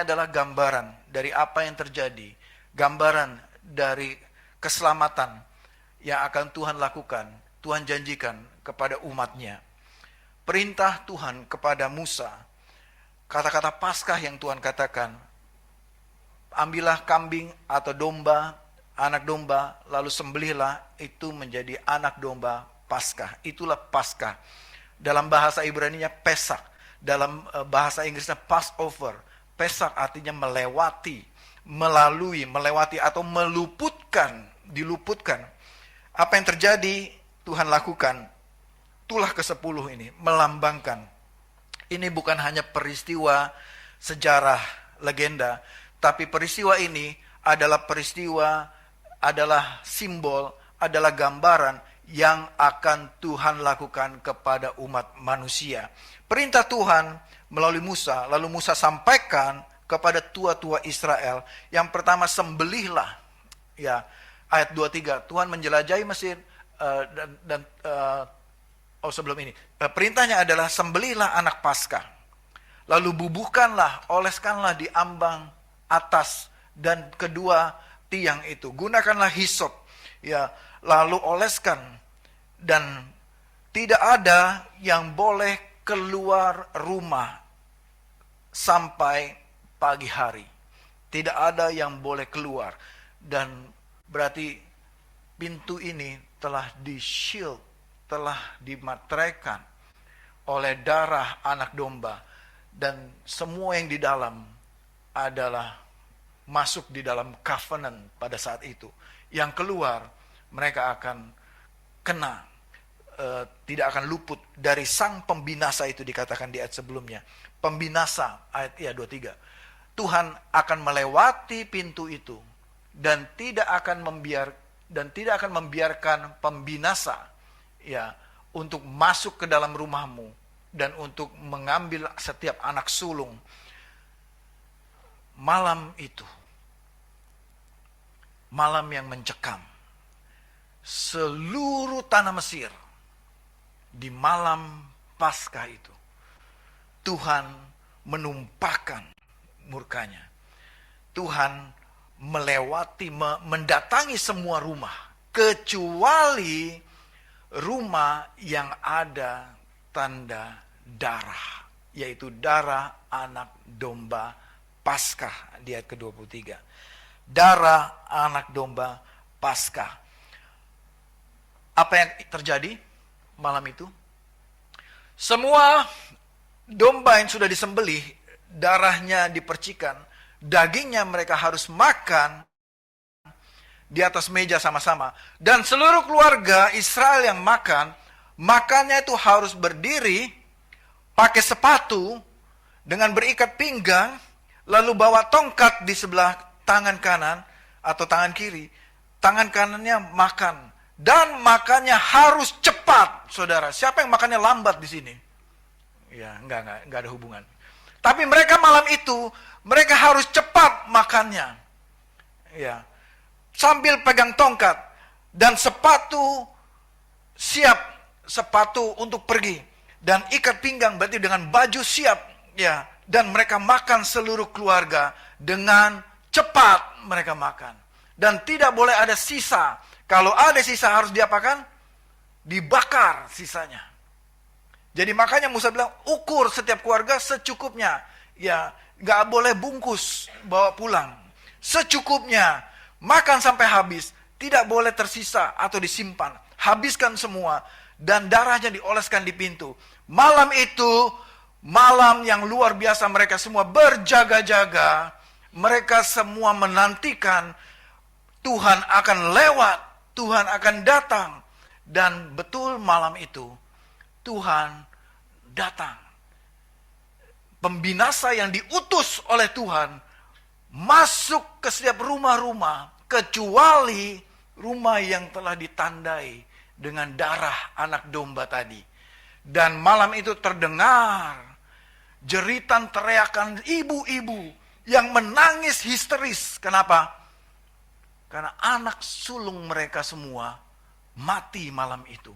adalah gambaran dari apa yang terjadi, gambaran dari keselamatan yang akan Tuhan lakukan, Tuhan janjikan kepada umatnya. Perintah Tuhan kepada Musa, kata-kata Paskah yang Tuhan katakan, ambillah kambing atau domba, anak domba, lalu sembelihlah, itu menjadi anak domba Paskah. Itulah Paskah. Dalam bahasa Ibrani-nya Pesak, dalam bahasa Inggrisnya Passover. Pesak artinya melewati, melalui, melewati atau meluputkan, diluputkan. Apa yang terjadi Tuhan lakukan. Tulah ke-10 ini melambangkan. Ini bukan hanya peristiwa sejarah, legenda, tapi peristiwa ini adalah peristiwa, adalah simbol, adalah gambaran yang akan Tuhan lakukan kepada umat manusia. Perintah Tuhan melalui Musa, lalu Musa sampaikan kepada tua-tua Israel. Yang pertama, sembelihlah. Ya, ayat 23, Tuhan menjelajahi Mesir sebelum ini. Perintahnya adalah sembelihlah anak Paskah. Lalu bubuhkanlah, oleskanlah di ambang atas dan kedua tiang itu. Gunakanlah hisop. Ya, lalu oleskan, dan tidak ada yang boleh keluar rumah sampai pagi hari. Tidak ada yang boleh keluar. Dan berarti pintu ini telah di-shield, telah dimateraikan oleh darah anak domba, dan semua yang di dalam adalah masuk di dalam covenant pada saat itu. Yang keluar mereka akan kena, tidak akan luput dari sang pembinasa itu, dikatakan di ayat sebelumnya. Pembinasa, ayat 23. Tuhan akan melewati pintu itu dan tidak akan membiarkan pembinasa ya untuk masuk ke dalam rumahmu dan untuk mengambil setiap anak sulung. Malam itu, malam yang mencekam seluruh tanah Mesir, di malam Paskah itu Tuhan menumpahkan murkanya. Tuhan melewati, mendatangi semua rumah, kecuali rumah yang ada tanda darah, yaitu darah anak domba Paskah di ayat ke-23. Darah anak domba Paskah. Apa yang terjadi malam itu? Semua domba yang sudah disembelih, darahnya dipercikan, dagingnya mereka harus makan di atas meja sama-sama. Dan seluruh keluarga Israel yang makan, makannya itu harus berdiri, pakai sepatu, dengan berikat pinggang, lalu bawa tongkat di sebelah tangan kanan atau tangan kiri. Tangan kanannya makan. Dan makannya harus cepat, saudara. Siapa yang makannya lambat di sini? Ya, enggak ada hubungan. Tapi mereka malam itu, mereka harus cepat makannya. Ya. Sambil pegang tongkat dan sepatu siap, sepatu untuk pergi, dan ikat pinggang berarti dengan baju siap, ya. Dan mereka makan seluruh keluarga dengan cepat, mereka makan dan tidak boleh ada sisa. Kalau ada sisa harus diapakan? Dibakar sisanya. Jadi makanya Musa bilang, ukur setiap keluarga secukupnya, ya, nggak boleh bungkus bawa pulang, secukupnya. Makan sampai habis, tidak boleh tersisa atau disimpan. Habiskan semua, dan darahnya dioleskan di pintu. Malam itu, malam yang luar biasa, mereka semua berjaga-jaga. Mereka semua menantikan Tuhan akan lewat, Tuhan akan datang. Dan betul malam itu, Tuhan datang. Pembinasa yang diutus oleh Tuhan masuk ke setiap rumah-rumah, kecuali rumah yang telah ditandai dengan darah anak domba tadi. Dan malam itu terdengar jeritan teriakan ibu-ibu yang menangis histeris. Kenapa? Karena anak sulung mereka semua mati malam itu.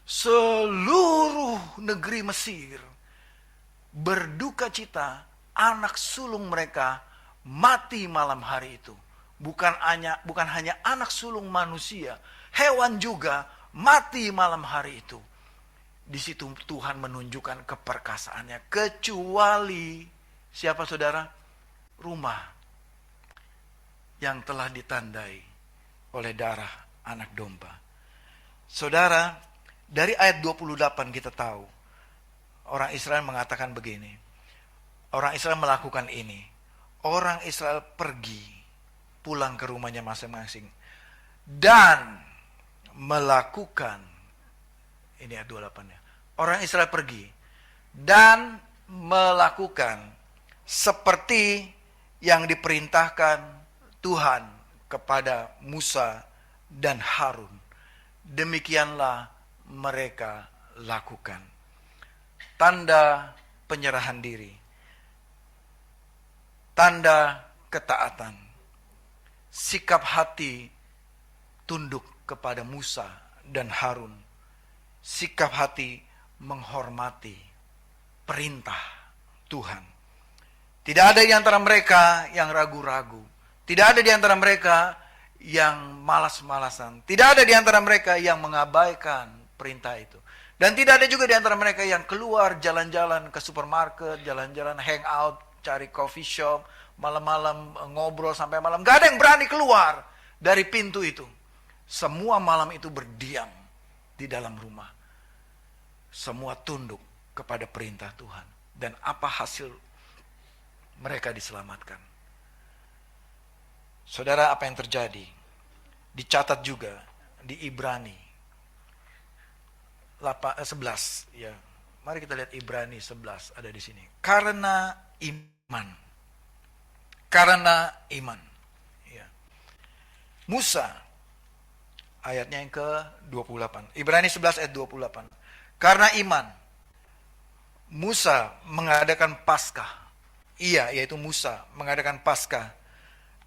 Seluruh negeri Mesir berduka cita, anak sulung mereka mati malam hari itu. Bukan hanya anak sulung manusia, hewan juga mati malam hari itu. Di situ Tuhan menunjukkan keperkasaannya. Kecuali siapa saudara? Rumah yang telah ditandai oleh darah anak domba. Saudara, dari ayat 28 kita tahu orang Israel mengatakan begini. Orang Israel melakukan ini. Orang Israel pergi pulang ke rumahnya masing-masing dan melakukan, ini ayat 28-nya. Orang Israel pergi dan melakukan seperti yang diperintahkan Tuhan kepada Musa dan Harun. Demikianlah mereka lakukan. Tanda penyerahan diri, tanda ketaatan, sikap hati tunduk kepada Musa dan Harun, sikap hati menghormati perintah Tuhan. Tidak ada di antara mereka yang ragu-ragu, tidak ada di antara mereka yang malas-malasan, tidak ada di antara mereka yang mengabaikan perintah itu. Dan tidak ada juga di antara mereka yang keluar jalan-jalan ke supermarket, jalan-jalan hangout, cari coffee shop, malam-malam ngobrol sampai malam. Gak ada yang berani keluar dari pintu itu. Semua malam itu berdiam di dalam rumah. Semua tunduk kepada perintah Tuhan. Dan apa hasil mereka diselamatkan? Saudara, apa yang terjadi? Dicatat juga di Ibrani 11, ya. Mari kita lihat Ibrani 11 ada di sini. Karena iman. Karena iman. Ya. Musa, ayatnya yang ke-28. Ibrani 11 ayat 28. Karena iman, Musa mengadakan Paskah. Ia, yaitu Musa, mengadakan Paskah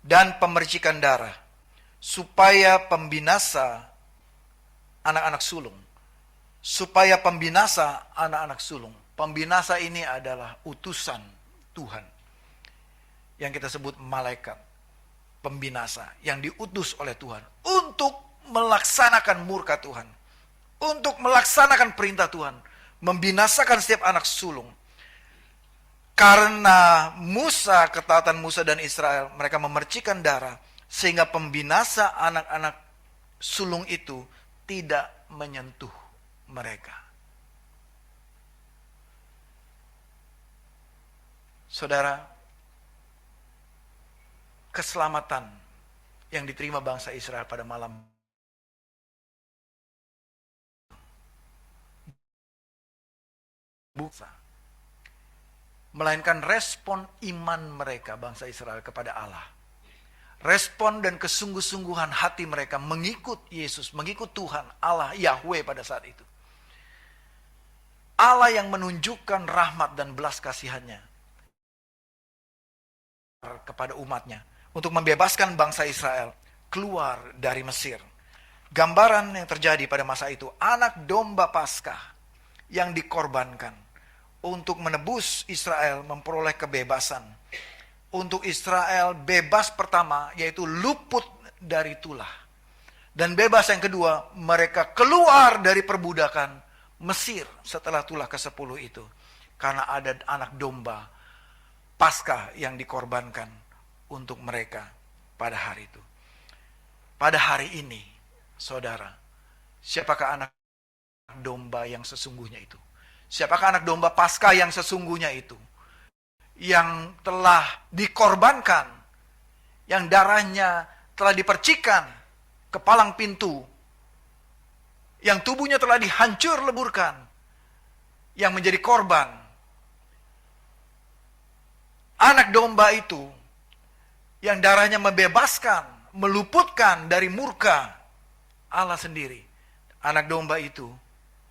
dan pemercikan darah, supaya pembinasa anak-anak sulung. Supaya pembinasa anak-anak sulung. Pembinasa ini adalah utusan Tuhan, yang kita sebut malaikat pembinasa, yang diutus oleh Tuhan untuk melaksanakan murka Tuhan, untuk melaksanakan perintah Tuhan, membinasakan setiap anak sulung. Karena Musa, ketaatan Musa dan Israel, mereka memercikan darah, sehingga pembinasa anak-anak sulung itu tidak menyentuh mereka. Saudara, keselamatan yang diterima bangsa Israel pada malam bukan, melainkan respon iman mereka, bangsa Israel, kepada Allah. Respon dan kesungguh-sungguhan hati mereka mengikut Yesus, mengikut Tuhan, Allah, Yahweh pada saat itu. Allah yang menunjukkan rahmat dan belas kasihannya kepada umatnya untuk membebaskan bangsa Israel keluar dari Mesir. Gambaran yang terjadi pada masa itu, anak domba Paskah yang dikorbankan untuk menebus Israel memperoleh kebebasan. Untuk Israel bebas pertama, yaitu luput dari tulah. Dan bebas yang kedua, mereka keluar dari perbudakan Mesir setelah tulah ke-10 itu. Karena ada anak domba Paskah yang dikorbankan untuk mereka pada hari itu. Pada hari ini, saudara, siapakah anak domba yang sesungguhnya itu? Siapakah anak domba Paskah yang sesungguhnya itu? Yang telah dikorbankan, yang darahnya telah dipercikan ke palang pintu, yang tubuhnya telah dihancur leburkan, yang menjadi korban. Anak domba itu, yang darahnya membebaskan, meluputkan dari murka Allah sendiri. Anak domba itu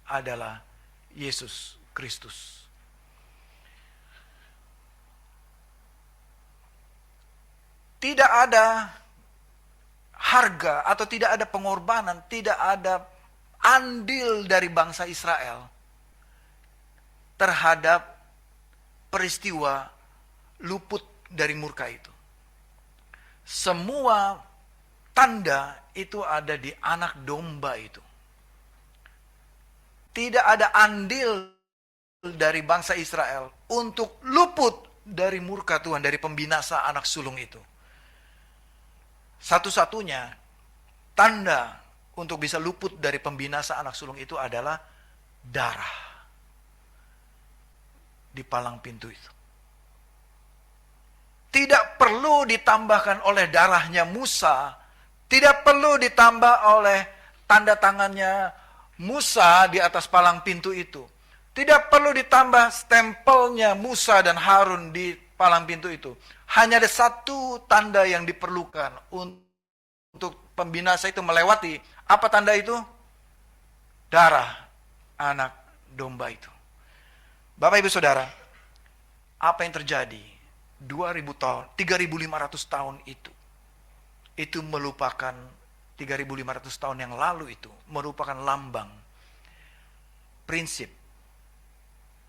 adalah Yesus Kristus. Tidak ada harga atau tidak ada pengorbanan, tidak ada andil dari bangsa Israel terhadap peristiwa luput dari murka itu. semua tanda itu ada di anak domba itu. Tidak ada andil dari bangsa Israel untuk luput dari murka Tuhan, dari pembinasa anak sulung itu. Satu-satunya tanda untuk bisa luput dari pembinasa anak sulung itu adalah darah di palang pintu itu. Tidak perlu ditambahkan oleh darahnya Musa, tidak perlu ditambah oleh tanda tangannya Musa di atas palang pintu itu. Tidak perlu ditambah stempelnya Musa dan Harun di palang pintu itu. Hanya ada satu tanda yang diperlukan untuk pembinasa itu melewati. Apa tanda itu? Darah anak domba itu. Bapak Ibu Saudara, apa yang terjadi 2000 tahun, 3500 tahun itu melupakan 3500 tahun yang lalu itu merupakan lambang prinsip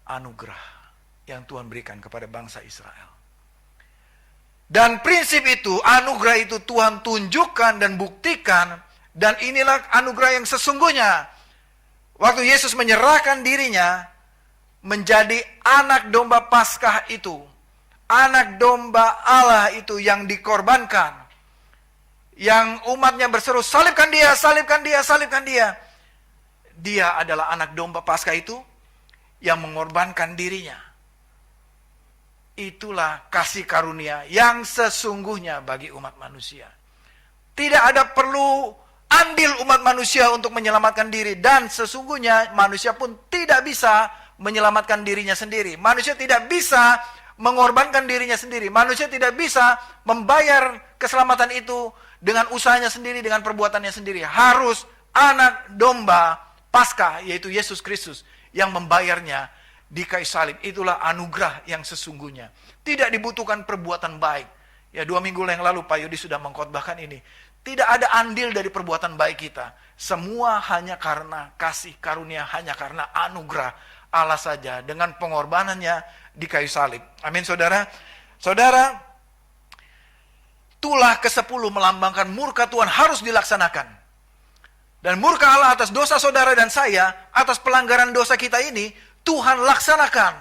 anugerah yang Tuhan berikan kepada bangsa Israel. Dan prinsip itu, anugerah itu Tuhan tunjukkan dan buktikan, dan inilah anugerah yang sesungguhnya. Waktu Yesus menyerahkan dirinya menjadi anak domba Paskah itu, anak domba Allah itu yang dikorbankan, yang umatnya berseru, salibkan dia, salibkan dia, salibkan dia. Dia adalah anak domba Paskah itu yang mengorbankan dirinya. Itulah kasih karunia yang sesungguhnya bagi umat manusia. Tidak ada perlu andil umat manusia untuk menyelamatkan diri, dan sesungguhnya manusia pun tidak bisa menyelamatkan dirinya sendiri. Manusia tidak bisa mengorbankan dirinya sendiri. Manusia tidak bisa membayar keselamatan itu dengan usahanya sendiri, dengan perbuatannya sendiri. Harus anak domba Paskah, yaitu Yesus Kristus, yang membayarnya di kayu salib. Itulah anugerah yang sesungguhnya. Tidak dibutuhkan perbuatan baik. Ya, 2 minggu yang lalu Pak Yudi sudah mengkhotbahkan ini. Tidak ada andil dari perbuatan baik kita. Semua hanya karena kasih karunia, hanya karena anugerah Allah saja, dengan pengorbanannya di kayu salib. Amin, saudara. Saudara, tulah ke-10 melambangkan murka Tuhan harus dilaksanakan. Dan murka Allah atas dosa saudara dan saya, atas pelanggaran dosa kita ini, Tuhan laksanakan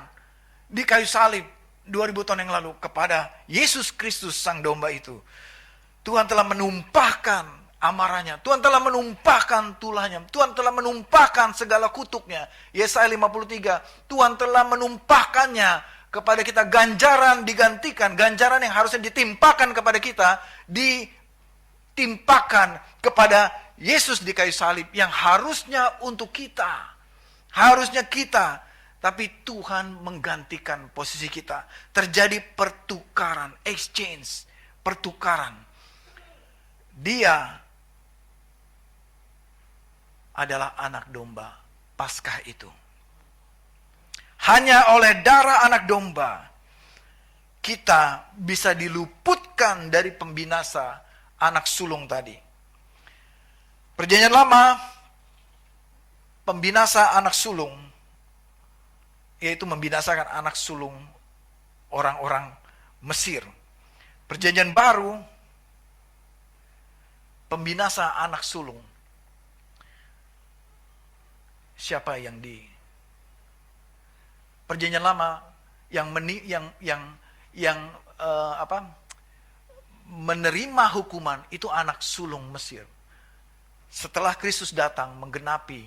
di kayu salib 2000 tahun yang lalu kepada Yesus Kristus sang domba itu. Tuhan telah menumpahkan amarahnya, Tuhan telah menumpahkan tulahnya, Tuhan telah menumpahkan segala kutuknya. Yesaya 53, Tuhan telah menumpahkannya kepada kita. Ganjaran digantikan, ganjaran yang harusnya ditimpakan kepada kita, ditimpakan kepada Yesus di kayu salib, yang harusnya untuk kita, harusnya kita, tapi Tuhan menggantikan posisi kita. Terjadi pertukaran, exchange, pertukaran. Dia adalah anak domba Paskah itu. Hanya oleh darah anak domba kita bisa diluputkan dari pembinasa anak sulung tadi. Perjanjian Lama, pembinasa anak sulung, yaitu membinasakan anak sulung orang-orang Mesir. Perjanjian Baru, pembinasa anak sulung. Siapa yang di Perjanjian Lama yang menerima hukuman itu anak sulung Mesir. Setelah Kristus datang menggenapi,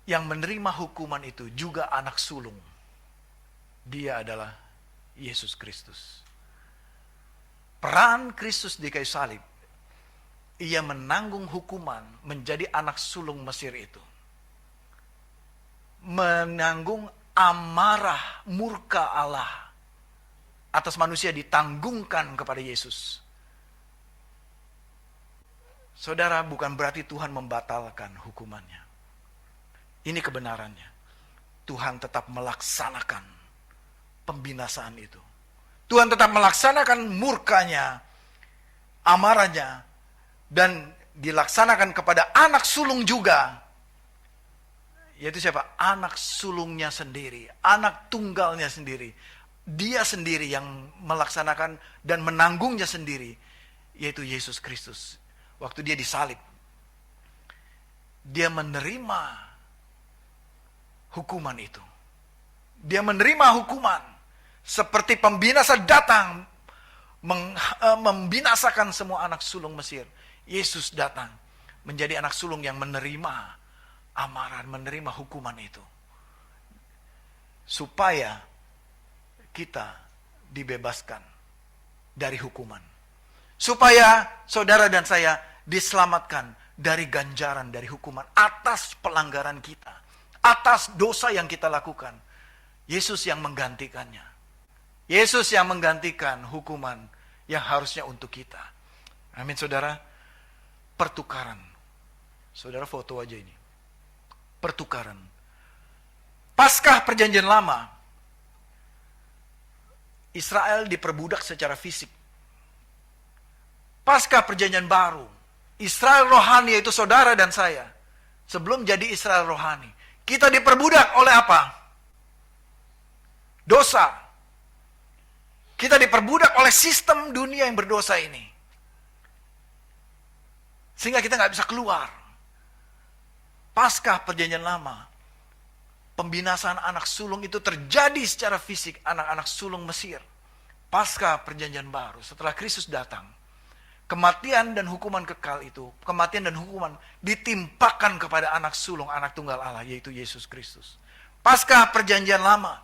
yang menerima hukuman itu juga anak sulung. Dia adalah Yesus Kristus. Peran Kristus di kayu salib, ia menanggung hukuman menjadi anak sulung Mesir itu. Menanggung amarah murka Allah atas manusia ditanggungkan kepada Yesus. Saudara, bukan berarti Tuhan membatalkan hukumannya. Ini kebenarannya. Tuhan tetap melaksanakan pembinasaan itu. Tuhan tetap melaksanakan murkanya, amarahnya, dan dilaksanakan kepada anak sulung juga. Yaitu siapa? Anak sulungnya sendiri, anak tunggalnya sendiri. Dia sendiri yang melaksanakan dan menanggungnya sendiri. yaitu Yesus Kristus. Waktu dia disalib, dia menerima hukuman itu. Dia menerima hukuman seperti pembinasa datang membinasakan semua anak sulung Mesir. Yesus datang menjadi anak sulung yang menerima amarah, menerima hukuman itu, supaya kita dibebaskan dari hukuman, supaya saudara dan saya diselamatkan dari ganjaran, dari hukuman atas pelanggaran kita, atas dosa yang kita lakukan. Yesus yang menggantikannya. Yesus yang menggantikan hukuman yang harusnya untuk kita. Amin, saudara. Pertukaran. Saudara foto aja ini. Pertukaran. Paskah Perjanjian Lama, Israel diperbudak secara fisik. Paskah Perjanjian Baru, Israel rohani, yaitu saudara dan saya, sebelum jadi Israel rohani, kita diperbudak oleh apa? Dosa. Kita diperbudak oleh sistem dunia yang berdosa ini, sehingga kita nggak bisa keluar. Paskah Perjanjian Lama, pembinasaan anak sulung itu terjadi secara fisik, anak-anak sulung Mesir. Paskah Perjanjian Baru, setelah Kristus datang, kematian dan hukuman kekal itu, kematian dan hukuman ditimpakan kepada anak sulung, anak tunggal Allah, yaitu Yesus Kristus. Paskah Perjanjian Lama,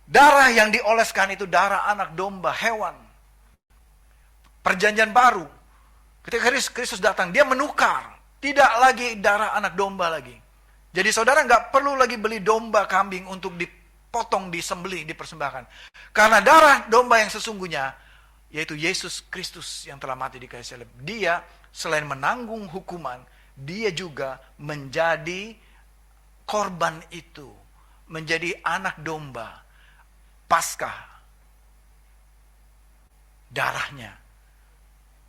darah yang dioleskan itu darah anak domba, hewan. Perjanjian Baru, ketika Kristus datang, dia menukar, tidak lagi darah anak domba lagi. Jadi saudara nggak perlu lagi beli domba kambing untuk dipotong, disembelih, dipersembahkan. Karena darah domba yang sesungguhnya, yaitu Yesus Kristus yang telah mati di kayu salib. Dia selain menanggung hukuman, dia juga menjadi korban itu, menjadi anak domba. Paskah, darahnya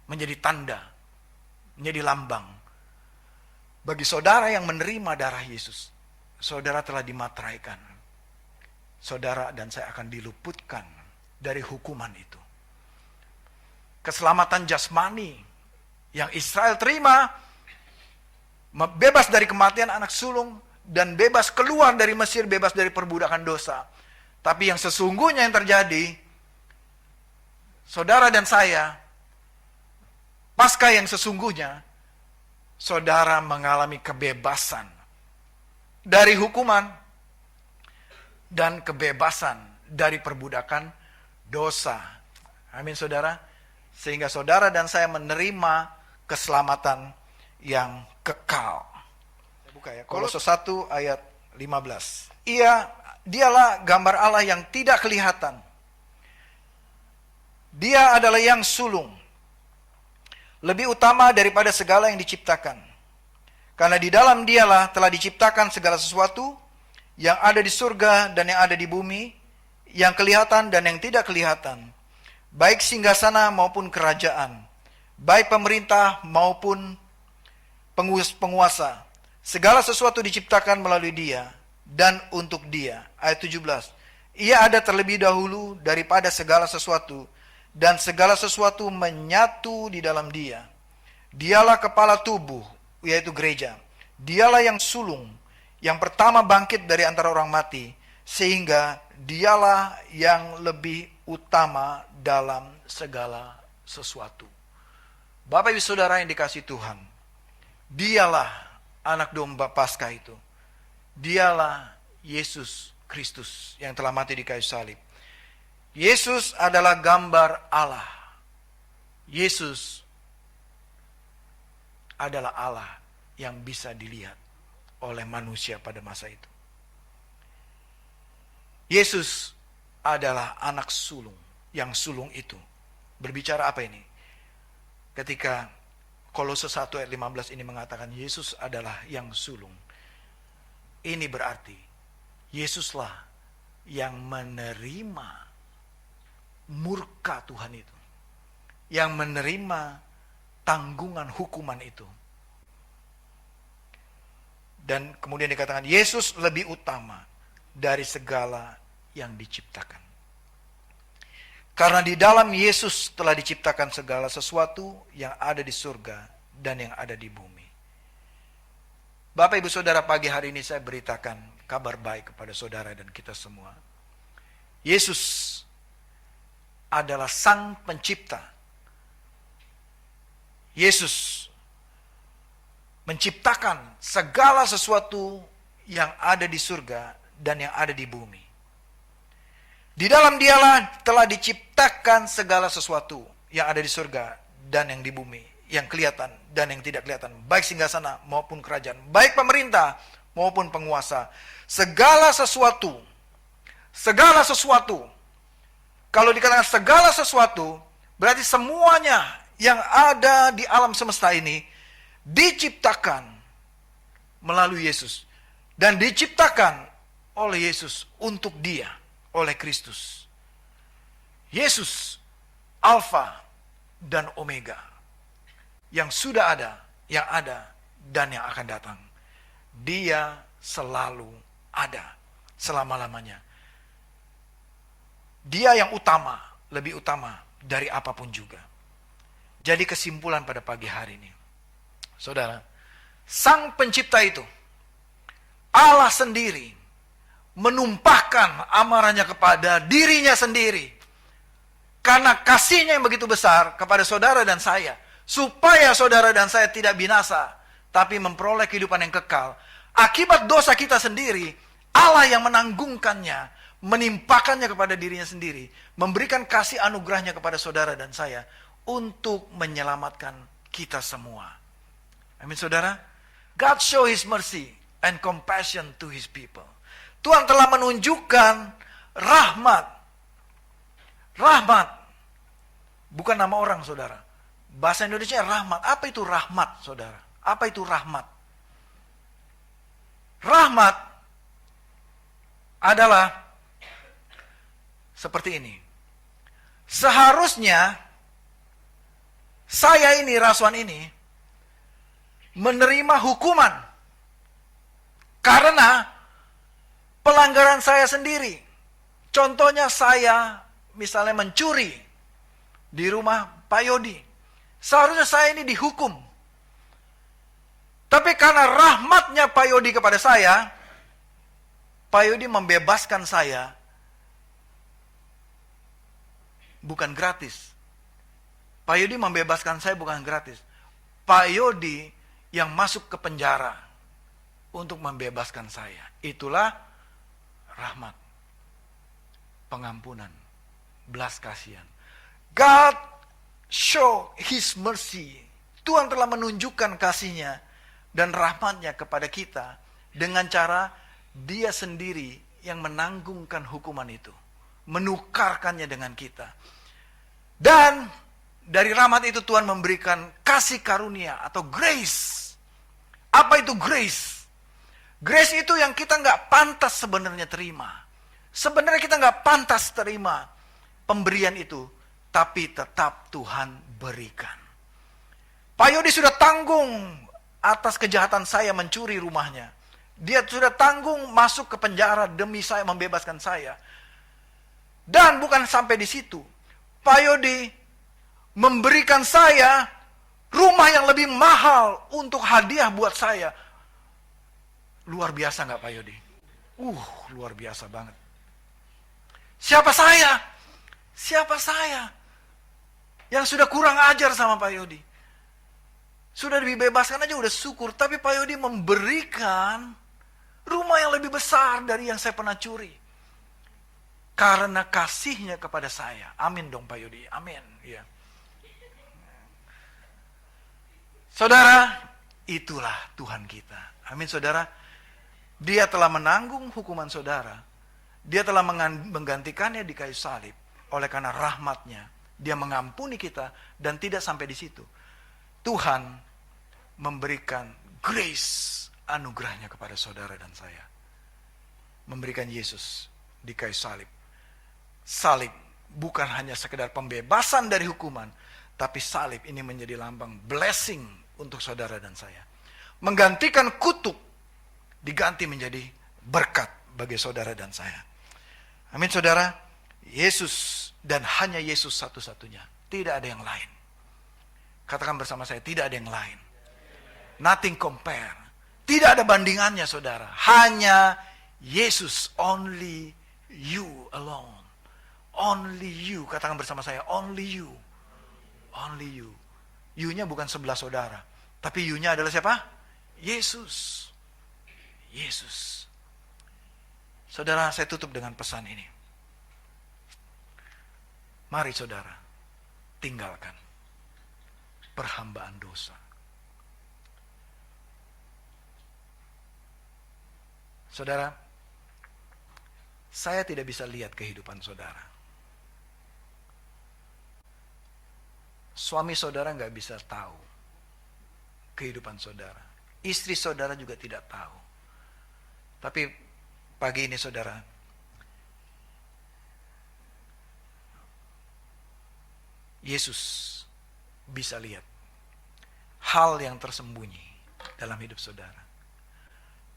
menjadi tanda, menjadi lambang. Bagi saudara yang menerima darah Yesus, saudara telah dimateraikan. Saudara dan saya akan diluputkan dari hukuman itu. Keselamatan jasmani yang Israel terima, bebas dari kematian anak sulung, dan bebas keluar dari Mesir, bebas dari perbudakan dosa. Tapi yang sesungguhnya yang terjadi, saudara dan saya, pasca yang sesungguhnya, saudara mengalami kebebasan dari hukuman dan kebebasan dari perbudakan dosa. Amin, saudara. Sehingga saudara dan saya menerima keselamatan yang kekal. Saya buka ya. Kolose 1 ayat 15. Dialah gambar Allah yang tidak kelihatan. Dia adalah yang sulung, lebih utama daripada segala yang diciptakan. Karena di dalam dialah telah diciptakan segala sesuatu yang ada di surga dan yang ada di bumi, yang kelihatan dan yang tidak kelihatan, baik singgasana maupun kerajaan, baik pemerintah maupun penguasa. Segala sesuatu diciptakan melalui dia dan untuk dia. Ayat 17. Ia ada terlebih dahulu daripada segala sesuatu, dan segala sesuatu menyatu di dalam dia. Dialah kepala tubuh, yaitu gereja. Dialah yang sulung, yang pertama bangkit dari antara orang mati, sehingga dialah yang lebih utama dalam segala sesuatu. Bapak ibu saudara yang dikasihi Tuhan, dialah anak domba Paskah itu. Dialah Yesus Kristus yang telah mati di kayu salib. Yesus adalah gambar Allah. Yesus adalah Allah yang bisa dilihat oleh manusia pada masa itu. Yesus adalah anak sulung. Yang sulung itu berbicara apa ini? Ketika Kolose 1 ayat 15 ini mengatakan Yesus adalah yang sulung. Ini berarti Yesuslah yang menerima murka Tuhan itu, yang menerima tanggungan hukuman itu. Dan kemudian dikatakan Yesus lebih utama dari segala yang diciptakan. Karena di dalam Yesus telah diciptakan segala sesuatu yang ada di surga dan yang ada di bumi. Bapak Ibu Saudara, pagi hari ini saya beritakan kabar baik kepada saudara dan kita semua. Yesus adalah Sang Pencipta. Yesus menciptakan segala sesuatu yang ada di surga dan yang ada di bumi. Di dalam Dialah telah diciptakan segala sesuatu yang ada di surga dan yang di bumi, yang kelihatan dan yang tidak kelihatan, baik singgasana maupun kerajaan, baik pemerintah maupun penguasa. Segala sesuatu. Kalau dikatakan segala sesuatu, berarti semuanya yang ada di alam semesta ini diciptakan melalui Yesus dan diciptakan oleh Yesus untuk Dia, oleh Kristus. Yesus Alfa dan Omega, yang sudah ada, yang ada, dan yang akan datang. Dia selalu ada selama-lamanya. Dia yang utama, lebih utama dari apapun juga. Jadi kesimpulan pada pagi hari ini, saudara, Sang Pencipta itu, Allah sendiri, menumpahkan amarahnya kepada dirinya sendiri. Karena kasihnya yang begitu besar kepada saudara dan saya, supaya saudara dan saya tidak binasa, tapi memperoleh kehidupan yang kekal. Akibat dosa kita sendiri, Allah yang menanggungkannya, menimpakannya kepada dirinya sendiri, memberikan kasih anugerahnya kepada saudara dan saya, untuk menyelamatkan kita semua. Amin saudara. God show His mercy and compassion to His people. Tuhan telah menunjukkan rahmat. Rahmat. Bukan nama orang, saudara. Bahasa Indonesia rahmat. Apa itu rahmat, saudara? Apa itu rahmat? Rahmat adalah seperti ini. Seharusnya saya ini, rasuan ini, menerima hukuman karena pelanggaran saya sendiri. Contohnya saya misalnya mencuri di rumah Pak Yodi. Seharusnya saya ini dihukum. Tapi karena rahmatnya Pak Yodi kepada saya, Pak Yodi membebaskan saya bukan gratis. Pak Yodi membebaskan saya bukan gratis. Pak Yodi yang masuk ke penjara untuk membebaskan saya. Itulah rahmat, pengampunan, belas kasihan. God show His mercy. Tuhan telah menunjukkan kasihnya dan rahmatnya kepada kita dengan cara Dia sendiri yang menanggungkan hukuman itu, menukarkannya dengan kita. Dan dari rahmat itu Tuhan memberikan kasih karunia atau grace. Apa itu grace? Grace itu yang kita nggak pantas sebenarnya terima. Sebenarnya kita nggak pantas terima pemberian itu, tapi tetap Tuhan berikan. Pak Yodi sudah tanggung atas kejahatan saya mencuri rumahnya. Dia sudah tanggung masuk ke penjara demi saya, membebaskan saya. Dan bukan sampai di situ. Pak Yodi memberikan saya rumah yang lebih mahal untuk hadiah buat saya. Luar biasa nggak Pak Yodi? Luar biasa banget. Siapa saya? Siapa saya? Yang sudah kurang ajar sama Pak Yodi. Sudah dibebaskan aja udah syukur. Tapi Pak Yodi memberikan rumah yang lebih besar dari yang saya pernah curi. Karena kasihnya kepada saya. Amin dong Pak Yodi. Amin. Ya. Saudara, itulah Tuhan kita. Amin saudara. Dia telah menanggung hukuman saudara. Dia telah menggantikannya di kayu salib. Oleh karena rahmatnya, Dia mengampuni kita. Dan tidak sampai di situ. Tuhan memberikan grace, anugerahnya kepada saudara dan saya. Memberikan Yesus di kayu salib. Salib bukan hanya sekedar pembebasan dari hukuman, tapi salib ini menjadi lambang blessing untuk saudara dan saya. Menggantikan kutuk, diganti menjadi berkat bagi saudara dan saya. Amin saudara. Yesus dan hanya Yesus satu-satunya. Tidak ada yang lain. Katakan bersama saya, tidak ada yang lain. Nothing compare. Tidak ada bandingannya saudara. Hanya Yesus, only you alone. Only you, katakan bersama saya, only you. Only you. You-nya bukan sebelah saudara. Tapi you-nya adalah siapa? Yesus. Yesus. Saudara, saya tutup dengan pesan ini. Mari saudara, tinggalkan perhambaan dosa. Saudara, saya tidak bisa lihat kehidupan saudara. Suami saudara nggak bisa tahu kehidupan saudara. Istri saudara juga tidak tahu. Tapi pagi ini saudara, Yesus bisa lihat hal yang tersembunyi dalam hidup saudara.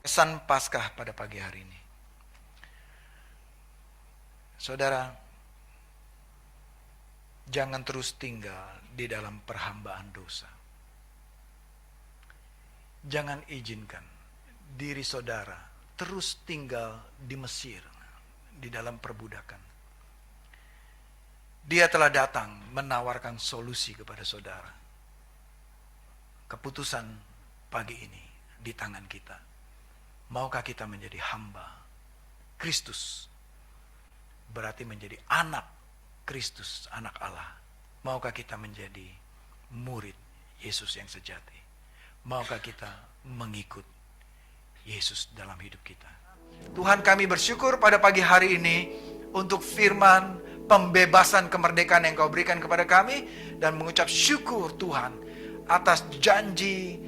Pesan Paskah pada pagi hari ini. Saudara, jangan terus tinggal di dalam perhambaan dosa. Jangan izinkan diri saudara terus tinggal di Mesir, di dalam perbudakan. Dia telah datang menawarkan solusi kepada saudara. Keputusan pagi ini di tangan kita. Maukah kita menjadi hamba Kristus? Berarti menjadi anak Kristus, anak Allah. Maukah kita menjadi murid Yesus yang sejati? Maukah kita mengikut Yesus dalam hidup kita? Tuhan, kami bersyukur pada pagi hari ini untuk firman pembebasan kemerdekaan yang Kau berikan kepada kami, dan mengucap syukur Tuhan atas janji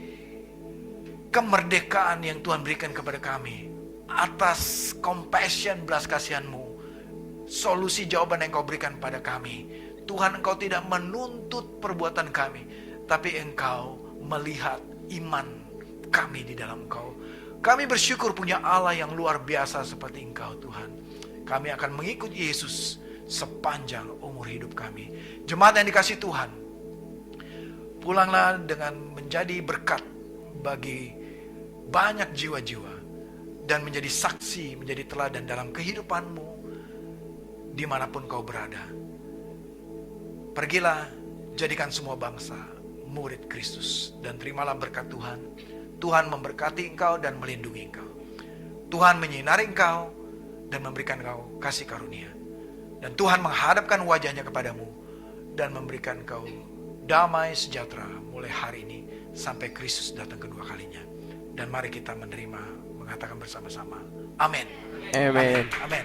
kemerdekaan yang Tuhan berikan kepada kami, atas compassion, belas kasihan-Mu, solusi jawaban yang Kau berikan pada kami. Tuhan, Engkau tidak menuntut perbuatan kami, tapi Engkau melihat iman kami di dalam Engkau. Kami bersyukur punya Allah yang luar biasa seperti Engkau Tuhan. Kami akan mengikut Yesus sepanjang umur hidup kami. Jemaat yang dikasihi Tuhan, pulanglah dengan menjadi berkat bagi banyak jiwa-jiwa, dan menjadi saksi, menjadi teladan dalam kehidupanmu dimanapun kau berada. Pergilah, jadikan semua bangsa murid Kristus, dan terimalah berkat Tuhan. Tuhan memberkati engkau dan melindungi engkau. Tuhan menyinari engkau dan memberikan engkau kasih karunia. Dan Tuhan menghadapkan wajahnya kepadamu dan memberikan engkau damai sejahtera mulai hari ini sampai Kristus datang kedua kalinya. Dan mari kita menerima, mengatakan bersama-sama, amin. Amin. Amin.